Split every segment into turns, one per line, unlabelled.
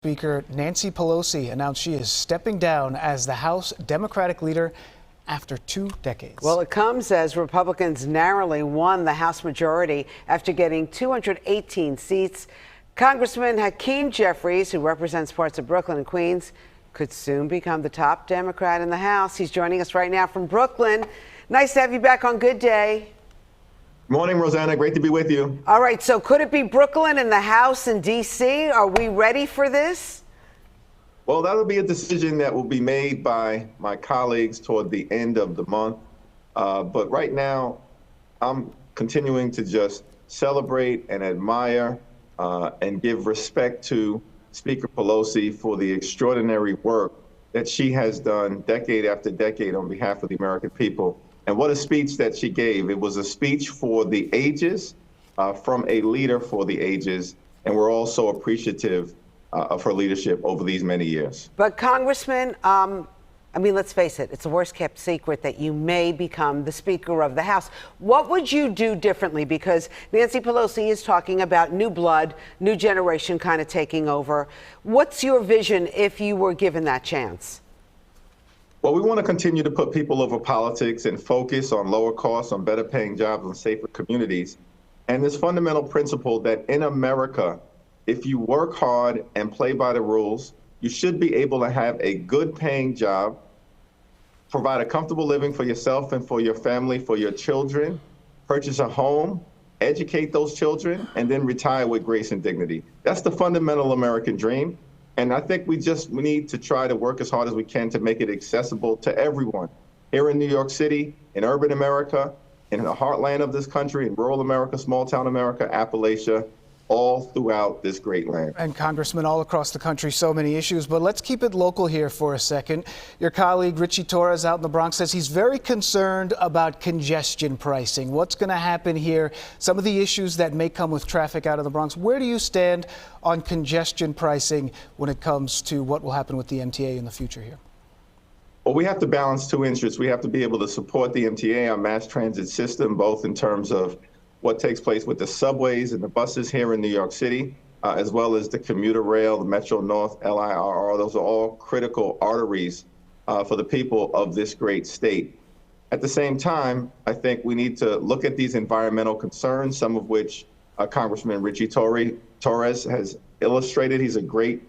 Speaker Nancy Pelosi announced she is stepping down as the House Democratic leader after 2 decades.
Well, it comes as Republicans narrowly won the House majority after getting 218 seats. Congressman Hakeem Jeffries, who represents parts of Brooklyn and Queens, could soon become the top Democrat in the House. He's joining us right now from Brooklyn. Nice to have you back on Good Day.
Morning, Rosanna. Great to be with you.
All right. So could it be Brooklyn in the House in D.C.? Are we ready for this?
Well, that'll be a decision that will be made by my colleagues toward the end of the month. But right now, I'm continuing to just celebrate and admire and give respect to Speaker Pelosi for the extraordinary work that she has done decade after decade on behalf of the American people. And what a speech that she gave. It was a speech for the ages, from a leader for the ages. And we're also appreciative of her leadership over these many years.
But Congressman, let's face it, it's a worst kept secret that you may become the Speaker of the House. What would you do differently? Because Nancy Pelosi is talking about new blood, new generation kind of taking over. What's your vision if you were given that chance?
Well, we want to continue to put people over politics and focus on lower costs, on better paying jobs, and safer communities. And this fundamental principle that in America, if you work hard and play by the rules, you should be able to have a good paying job, provide a comfortable living for yourself and for your family, for your children, purchase a home, educate those children, and then retire with grace and dignity. That's the fundamental American dream. And I think we need to try to work as hard as we can to make it accessible to everyone. Here in New York City, in urban America, in the heartland of this country, in rural America, small town America, Appalachia, all throughout this great land.
And Congressman, all across the country, so many issues, but let's keep it local here for a second. Your colleague Richie Torres out in the Bronx says he's very concerned about congestion pricing. What's going to happen here? Some of the issues that may come with traffic out of the Bronx. Where do you stand on congestion pricing when it comes to what will happen with the MTA in the future here?
Well, we have to balance two interests. We have to be able to support the MTA, our mass transit system, both in terms of what takes place with the subways and the buses here in New York City, as well as the commuter rail, the Metro North, LIRR. Those are all critical arteries for the people of this great state. At the same time, I think we need to look at these environmental concerns, some of which Congressman Richie Torres has illustrated. He's a great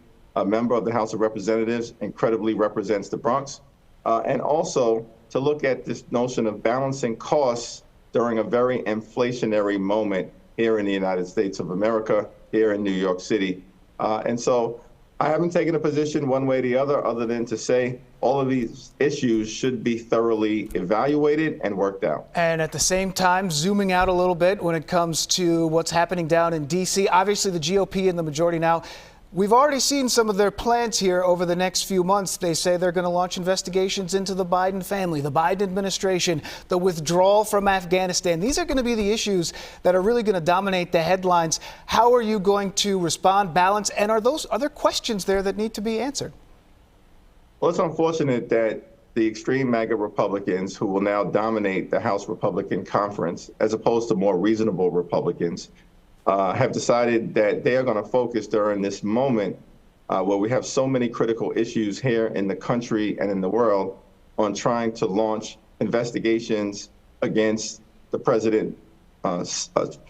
member of the House of Representatives, incredibly represents the Bronx. And also to look at this notion of balancing costs during a very inflationary moment here in the United States of America, here in New York City. And so I haven't taken a position one way or the other than to say all of these issues should be thoroughly evaluated and worked out.
And at the same time, zooming out a little bit when it comes to what's happening down in D.C., obviously the GOP in the majority now. We've already seen some of their plans here over the next few months. They say they're going to launch investigations into the Biden family, the Biden administration, the withdrawal from Afghanistan. These are going to be the issues that are really going to dominate the headlines. How are you going to respond, balance, and are there questions there that need to be answered?
Well, it's unfortunate that the extreme MAGA Republicans, who will now dominate the House Republican Conference, as opposed to more reasonable Republicans, have decided that they are going to focus during this moment where we have so many critical issues here in the country and in the world on trying to launch investigations against the president's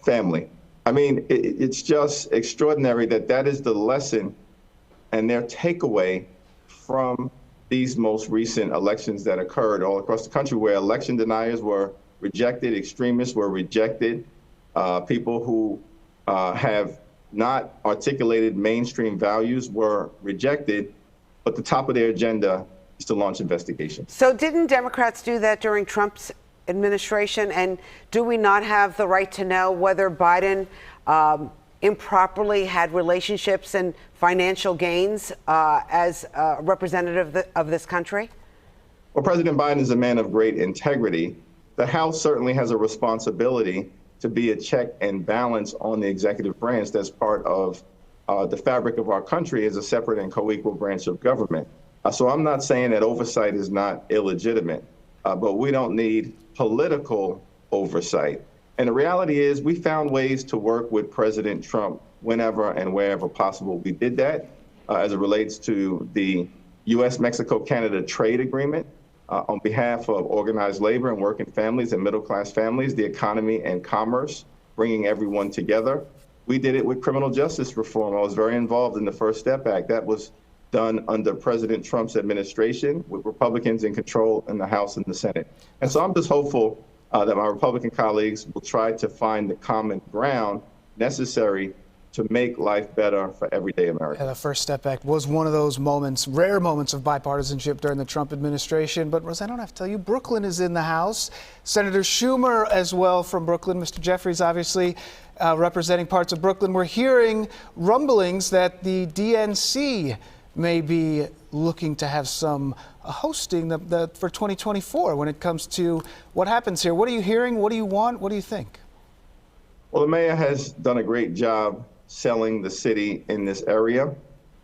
family. I mean, it's just extraordinary that is the lesson and their takeaway from these most recent elections that occurred all across the country, where election deniers were rejected, extremists were rejected, people who have not articulated mainstream values were rejected, but the top of their agenda is to launch investigations.
So didn't Democrats do that during Trump's administration? And do we not have the right to know whether Biden improperly had relationships and financial gains as a representative of this country?
Well, President Biden is a man of great integrity. The House certainly has a responsibility to be a check and balance on the executive branch that's part of the fabric of our country as a separate and co-equal branch of government. So I'm not saying that oversight is not illegitimate, but we don't need political oversight. And the reality is we found ways to work with President Trump whenever and wherever possible. We did that as it relates to the U.S.-Mexico-Canada trade agreement on behalf of organized labor and working families and middle-class families, the economy and commerce, bringing everyone together. We did it with criminal justice reform. I was very involved in the First Step Act. That was done under President Trump's administration with Republicans in control in the House and the Senate. And so I'm just hopeful that my Republican colleagues will try to find the common ground necessary to make life better for everyday Americans.
Yeah, the First Step Act was one of those moments, rare moments of bipartisanship during the Trump administration. But Rosanna, I don't have to tell you, Brooklyn is in the House. Senator Schumer as well from Brooklyn. Mr. Jeffries, obviously representing parts of Brooklyn. We're hearing rumblings that the DNC may be looking to have some hosting for 2024 when it comes to what happens here. What are you hearing? What do you want? What do you think?
Well, the mayor has done a great job selling the city in this area.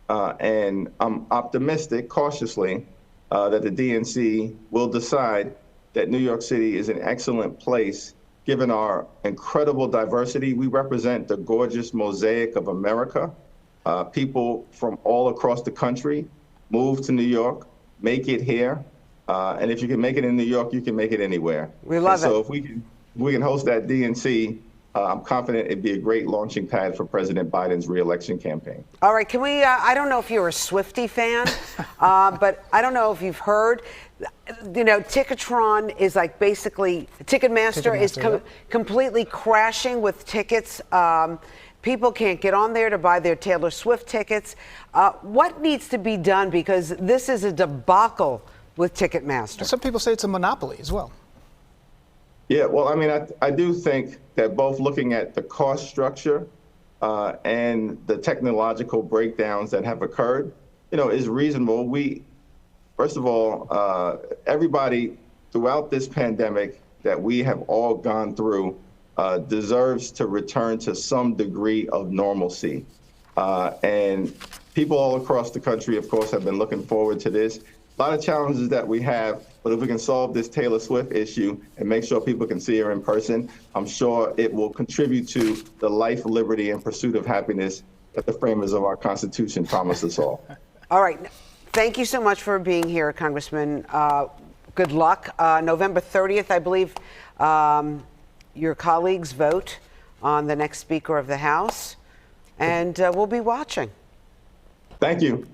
And I'm optimistic, cautiously, that the DNC will decide that New York City is an excellent place, given our incredible diversity. We represent the gorgeous mosaic of America. People from all across the country move to New York, make it here. And if you can make it in New York, you can make it anywhere.
We love it.
So if we can host that DNC, I'm confident it'd be a great launching pad for President Biden's reelection campaign.
All right, can we, I don't know if you're a Swiftie fan, but I don't know if you've heard, you know, Ticketron is like basically, Ticketmaster is completely crashing with tickets. People can't get on there to buy their Taylor Swift tickets. What needs to be done? Because this is a debacle with Ticketmaster.
Some people say it's a monopoly as well.
Yeah, well, I mean, I do think that both looking at the cost structure and the technological breakdowns that have occurred, you know, is reasonable. First of all, everybody throughout this pandemic that we have all gone through deserves to return to some degree of normalcy. And people all across the country, of course, have been looking forward to this. A lot of challenges that we have, but if we can solve this Taylor Swift issue and make sure people can see her in person, I'm sure it will contribute to the life, liberty, and pursuit of happiness that the framers of our Constitution promised us all.
All right. Thank you so much for being here, Congressman. Good luck. November 30th, I believe, your colleagues vote on the next Speaker of the House, and we'll be watching.
Thank you.